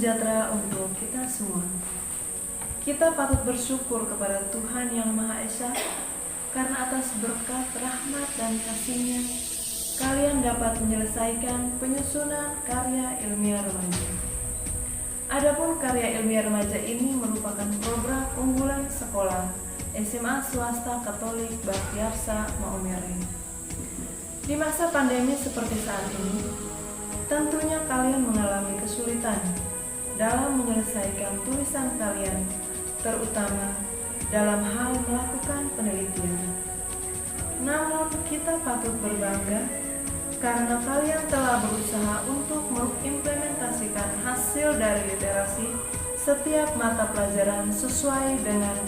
sejahtera untuk kita semua. Kita patut bersyukur kepada Tuhan Yang Maha Esa karena atas berkat, rahmat, dan kasih-Nya kalian dapat menyelesaikan penyusunan karya ilmiah remaja. Adapun karya ilmiah remaja ini merupakan program unggulan sekolah SMA Swasta Katolik Baktiarsa Maumere. Di masa pandemi seperti saat ini, tentunya kalian mengalami kesulitan dalam menyelesaikan tulisan kalian, terutama dalam hal melakukan penelitian. Namun kita patut berbangga karena kalian telah berusaha untuk mengimplementasikan hasil dari literasi setiap mata pelajaran sesuai dengan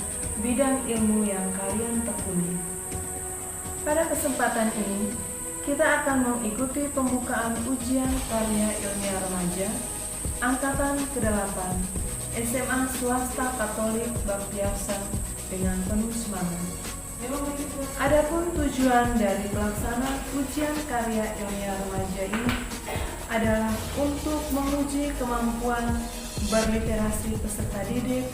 bidang ilmu yang kalian tekuni. Pada kesempatan ini, kita akan mengikuti pembukaan ujian karya ilmiah remaja Angkatan ke-8 SMA Swasta Katolik Baktiarsa dengan penuh semangat. Adapun tujuan dari pelaksanaan ujian karya ilmiah remaja ini adalah untuk menguji kemampuan berliterasi peserta didik,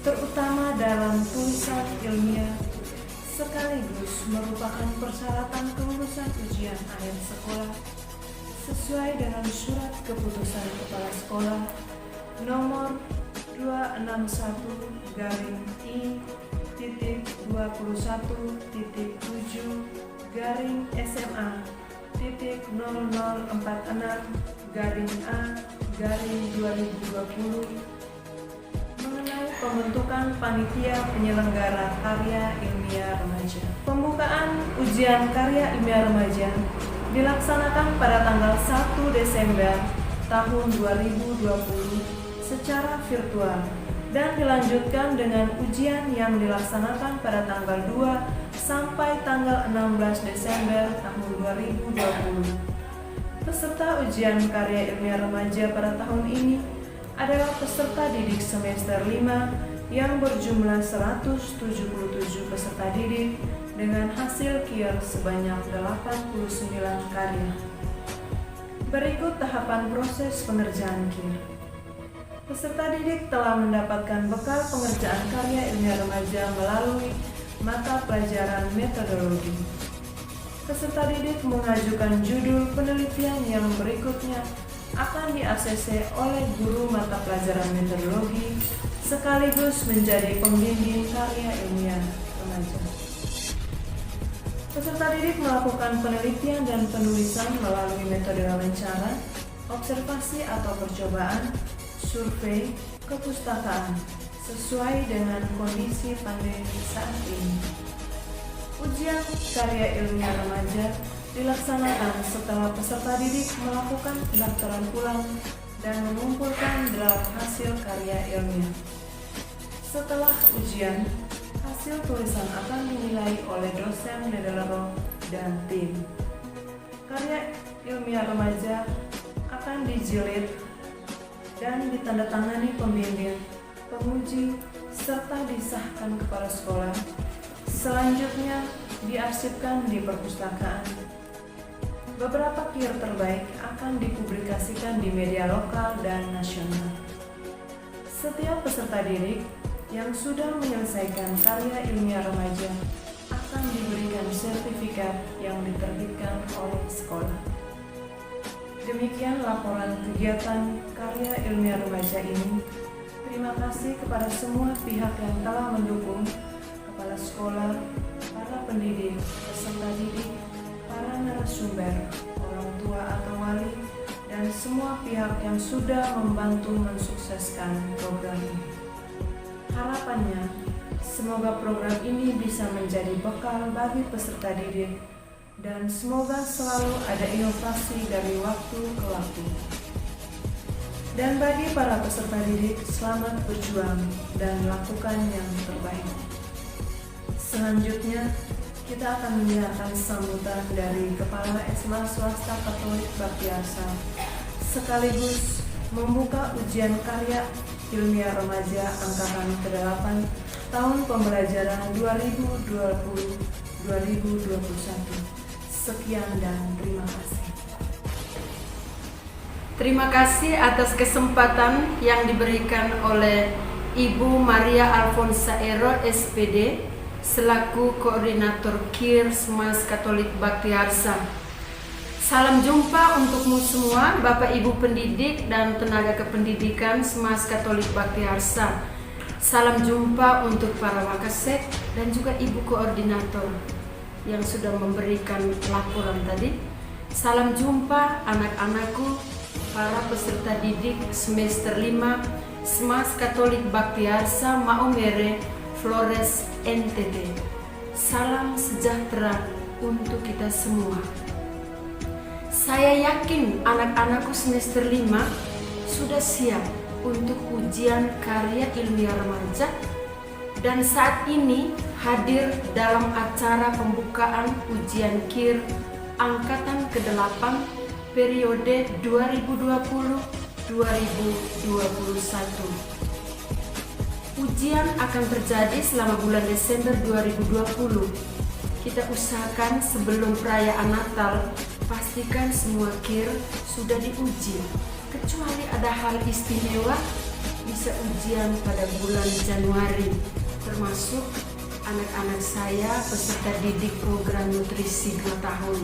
terutama dalam tulisan ilmiah, sekaligus merupakan persyaratan kelulusan ujian akhir sekolah sesuai dengan surat keputusan Kepala Sekolah nomor 261-21.0046-A-2020 mengenai pembentukan panitia penyelenggara karya ilmiah remaja. Pembukaan ujian karya ilmiah remaja dilaksanakan pada tanggal 1 Desember tahun 2020 secara virtual dan dilanjutkan dengan ujian yang dilaksanakan pada tanggal 2 sampai tanggal 16 Desember tahun 2020. Peserta ujian karya ilmiah remaja pada tahun ini adalah peserta didik semester 5 yang berjumlah 177 peserta didik dengan hasil KIR sebanyak 89 karya. Berikut tahapan proses pengerjaan KIR. Peserta didik telah mendapatkan bekal pengerjaan karya ilmiah remaja melalui mata pelajaran metodologi. Peserta didik mengajukan judul penelitian yang berikutnya akan di-ACC oleh guru mata pelajaran metodologi sekaligus menjadi pembimbing karya ilmiah remaja. Peserta didik melakukan penelitian dan penulisan melalui metode wawancara, observasi atau percobaan, survei, kepustakaan, sesuai dengan kondisi pandemi saat ini. Ujian karya ilmiah remaja dilaksanakan setelah peserta didik melakukan pendaftaran ulang dan mengumpulkan draft hasil karya ilmiah. Setelah ujian, hasil tulisan akan dinilai oleh dosen Nederland dan tim. Karya ilmiah remaja akan dijilid dan ditandatangani pembimbing, penguji, serta disahkan kepala sekolah. Selanjutnya diarsipkan di perpustakaan. Beberapa KIR terbaik akan dipublikasikan di media lokal dan nasional. Setiap peserta didik yang sudah menyelesaikan karya ilmiah remaja akan diberikan sertifikat yang diterbitkan oleh sekolah. Demikian laporan kegiatan karya ilmiah remaja ini. Terima kasih kepada semua pihak yang telah mendukung, kepala sekolah, para pendidik, peserta didik, para narasumber, orang tua atau wali, dan semua pihak yang sudah membantu mensukseskan program ini. Harapannya, semoga program ini bisa menjadi bekal bagi peserta didik dan semoga selalu ada inovasi dari waktu ke waktu. Dan bagi para peserta didik, selamat berjuang dan lakukan yang terbaik. Selanjutnya, kita akan mendengarkan sambutan dari Kepala SMA Swasta Katolik Baktiarsa, sekaligus membuka ujian karya ilmiah remaja Angkatan ke-8 tahun pembelajaran 2020-2021. Sekian dan terima kasih. Terima kasih atas kesempatan yang diberikan oleh Ibu Maria Alfonsa Ero SPD selaku Koordinator KIR Semas Katolik Baktiharsa. Salam jumpa untukmu semua Bapak Ibu pendidik dan tenaga kependidikan Semas Katolik Baktiharsa. Salam jumpa untuk para wakasek dan juga Ibu Koordinator yang sudah memberikan laporan tadi. Salam jumpa anak-anakku, para peserta didik semester 5 Semas Katolik Baktiharsa Maumere Flores NTT. Salam sejahtera untuk kita semua. Saya yakin anak-anakku semester 5 sudah siap untuk ujian karya ilmiah remaja dan saat ini hadir dalam acara pembukaan ujian KIR angkatan ke-8 periode 2020-2021. Ujian akan terjadi selama bulan Desember 2020. Kita usahakan sebelum perayaan Natal, pastikan semua KIR sudah diuji. Kecuali ada hal istimewa, bisa ujian pada bulan Januari, termasuk anak-anak saya peserta didik program nutrisi 2 tahun.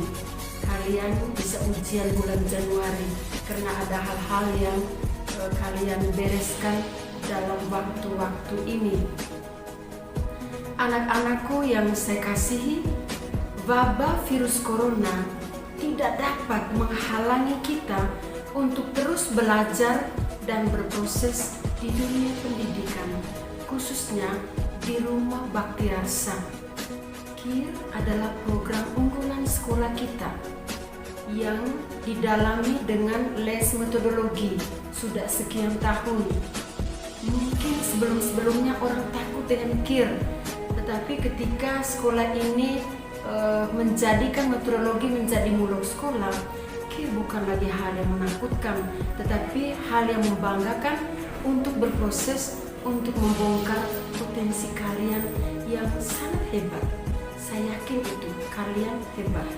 Kalian bisa ujian bulan Januari karena ada hal-hal yang kalian bereskan dalam waktu-waktu ini. Anak-anakku yang saya kasihi, wabah virus corona tidak dapat menghalangi kita untuk terus belajar dan berproses di dunia pendidikan, khususnya di rumah Baktiharsa. KIR adalah program unggulan sekolah kita yang didalami dengan les metodologi sudah sekian tahun. Mungkin sebelum-sebelumnya orang takut dengan KIR, tetapi ketika sekolah ini menjadikan metodologi menjadi muluk sekolah, KIR bukan lagi hal yang menakutkan, tetapi hal yang membanggakan untuk berproses untuk membongkar potensi kalian yang sangat hebat. Saya yakin itu, kalian hebat.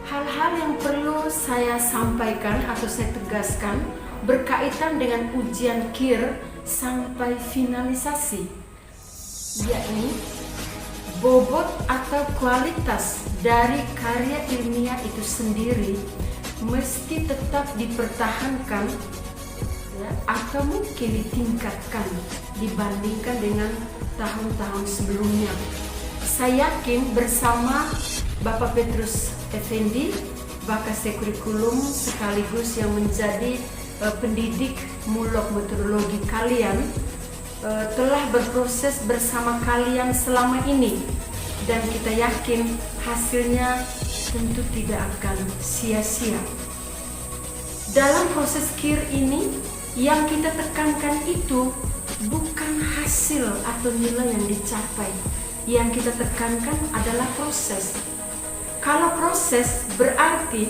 Hal-hal yang perlu saya sampaikan atau saya tegaskan berkaitan dengan ujian KIR sampai finalisasi, yakni bobot atau kualitas dari karya ilmiah itu sendiri mesti tetap dipertahankan ya, atau mungkin ditingkatkan dibandingkan dengan tahun-tahun sebelumnya. Saya yakin bersama Bapak Petrus Effendi, Vakase Kurikulum sekaligus yang menjadi pendidik mulok metodologi kalian, telah berproses bersama kalian selama ini dan kita yakin hasilnya tentu tidak akan sia-sia. Dalam proses KIR ini yang kita tekankan itu bukan hasil atau nilai yang dicapai. Yang kita tekankan adalah proses. Kalau proses berarti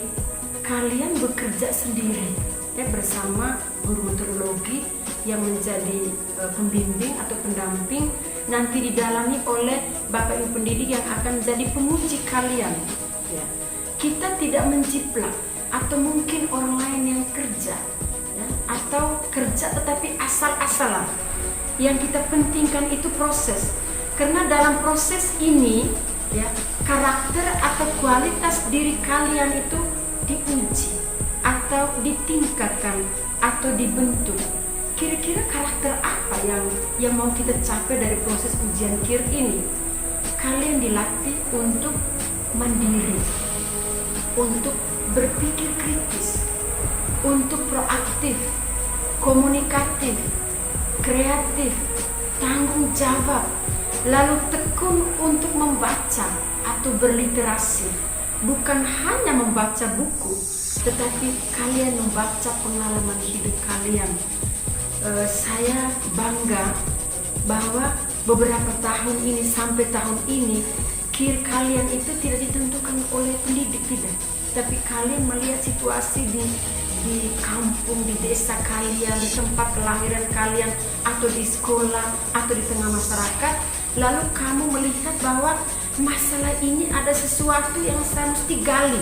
kalian bekerja sendiri ya, bersama guru metodologi yang menjadi pembimbing atau pendamping, nanti didalami oleh Bapak Ibu pendidik yang akan menjadi penguji kalian ya. Kita tidak menjiplak atau mungkin orang lain yang kerja ya, atau kerja tetapi asal-asalan. Yang kita pentingkan itu proses. Karena dalam proses ini ya, karakter atau kualitas diri kalian itu diuji atau ditingkatkan atau dibentuk. Kira-kira karakter apa yang mau kita capai dari proses ujian KIR ini? Kalian dilatih untuk mandiri, untuk berpikir kritis, untuk proaktif, komunikatif, kreatif, tanggung jawab, lalu tekun untuk membaca atau berliterasi. Bukan hanya membaca buku, tetapi kalian membaca pengalaman hidup kalian. Saya bangga bahwa beberapa tahun ini sampai tahun ini KIR kalian itu tidak ditentukan oleh pendidik, tidak, tapi kalian melihat situasi di kampung, di desa kalian, di tempat kelahiran kalian, atau di sekolah, atau di tengah masyarakat. Lalu kamu melihat bahwa masalah ini ada sesuatu yang saya mesti gali.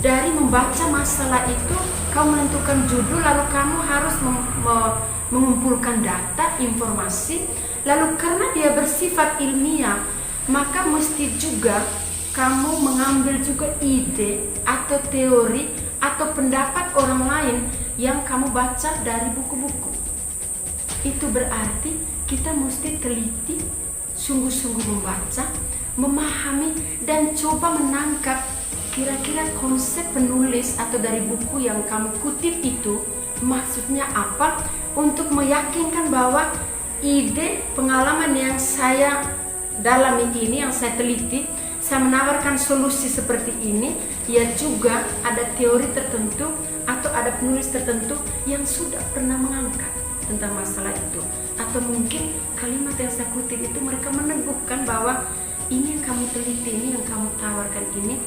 Dari membaca masalah itu, kamu menentukan judul, lalu kamu harus mengumpulkan data, informasi. Lalu karena dia bersifat ilmiah, maka mesti juga kamu mengambil juga ide atau teori atau pendapat orang lain yang kamu baca dari buku-buku. Itu berarti kita mesti teliti, sungguh-sungguh membaca, memahami, dan coba menangkap kira-kira konsep penulis atau dari buku yang kamu kutip itu maksudnya apa, untuk meyakinkan bahwa ide pengalaman yang saya dalami ini, yang saya teliti, saya menawarkan solusi seperti ini, ya juga ada teori tertentu atau ada penulis tertentu yang sudah pernah mengangkat tentang masalah itu. Atau mungkin kalimat yang saya kutip itu mereka meneguhkan bahwa ini yang kamu teliti, ini yang kamu tawarkan ini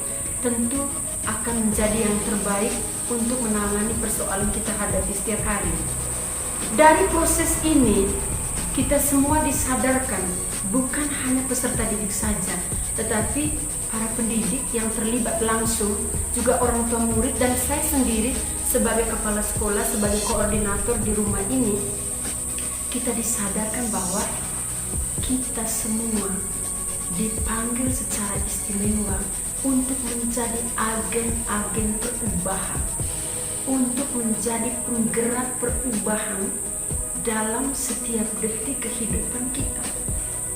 tentu akan menjadi yang terbaik untuk menangani persoalan kita hadapi setiap hari. Dari proses ini, kita semua disadarkan, bukan hanya peserta didik saja, tetapi para pendidik yang terlibat langsung, juga orang tua murid, dan saya sendiri sebagai kepala sekolah, sebagai koordinator di rumah ini, kita disadarkan bahwa kita semua dipanggil secara istimewa untuk menjadi agen-agen perubahan, untuk menjadi penggerak perubahan dalam setiap detik kehidupan kita.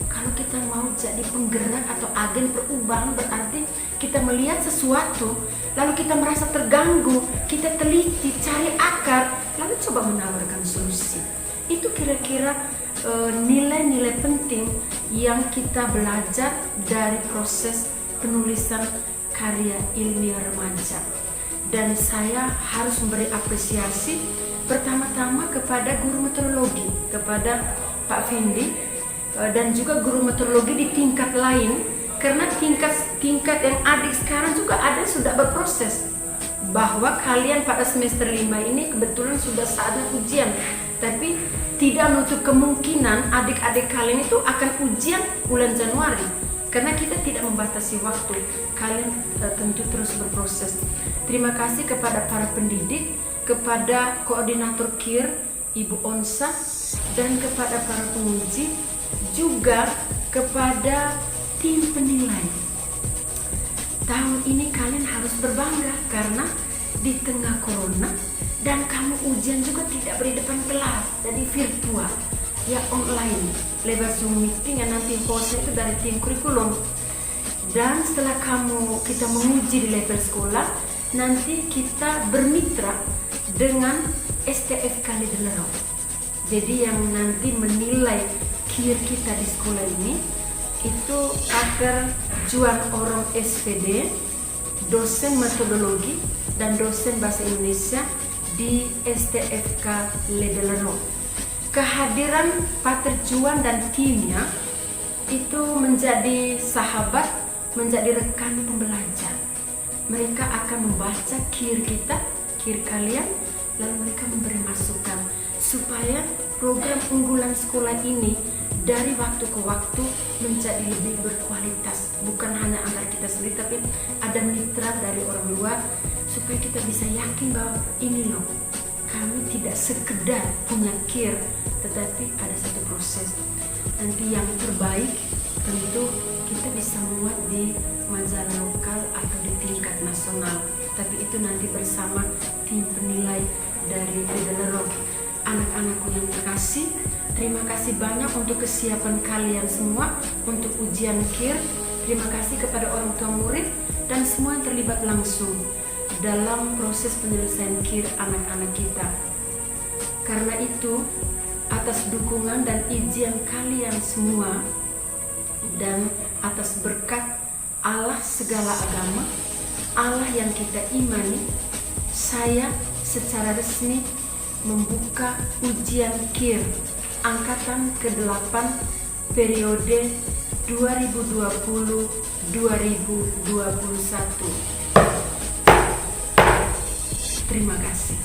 Kalau kita mau jadi penggerak atau agen perubahan, berarti kita melihat sesuatu, lalu kita merasa terganggu, kita teliti, cari akar, lalu coba menawarkan solusi. Itu kira-kira nilai-nilai penting yang kita belajar dari proses penulisan karya ilmiah remaja. Dan saya harus memberi apresiasi pertama-tama kepada guru meteorologi, kepada Pak Fendi, dan juga guru meteorologi di tingkat lain, karena tingkat yang adik sekarang juga ada sudah berproses, bahwa kalian pada semester 5 ini kebetulan sudah saatnya ujian, tapi tidak menutup kemungkinan adik-adik kalian itu akan ujian bulan Januari, karena kita tidak membatasi waktu. Kalian tentu terus berproses. Terima kasih kepada para pendidik, kepada koordinator KIR Ibu Onsa, dan kepada para penguji, juga kepada tim penilai. Tahun ini kalian harus berbangga karena di tengah corona dan kamu ujian juga tidak beri depan kelas, jadi virtual, ya online, lewat Zoom meeting, yang nanti hostnya itu dari tim kurikulum. Dan setelah kita menguji di level sekolah, nanti kita bermitra dengan STFK Ledelero. Jadi yang nanti menilai KIR kita di sekolah ini itu Pater Juan Orang SPD, dosen metodologi dan dosen bahasa Indonesia di STFK Ledelero. Kehadiran Pater Juan dan timnya itu menjadi sahabat, menjadi rekan pembelajar. Mereka akan membaca KIR kita, KIR kalian, lalu mereka memberi masukan supaya program unggulan sekolah ini dari waktu ke waktu menjadi lebih berkualitas. Bukan hanya antar kita sendiri, tapi ada mitra dari orang luar, supaya kita bisa yakin bahwa ini loh, kami tidak sekedar punya KIR, tetapi ada satu proses. Nanti yang terbaik tentu kita bisa muat di majalah lokal atau di tingkat nasional, tapi itu nanti bersama tim penilai dari Ledelero. Anak-anakku yang terkasih, terima kasih banyak untuk kesiapan kalian semua untuk ujian KIR. Terima kasih kepada orang tua murid dan semua yang terlibat langsung dalam proses penyelesaian KIR anak-anak kita. Karena itu, atas dukungan dan izin kalian semua dan atas berkat Allah segala agama, Allah yang kita imani, saya secara resmi membuka ujian KIR angkatan ke-8 periode 2020-2021. Terima kasih.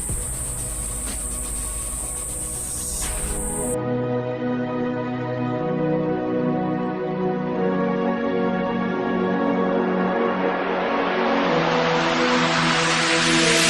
Terima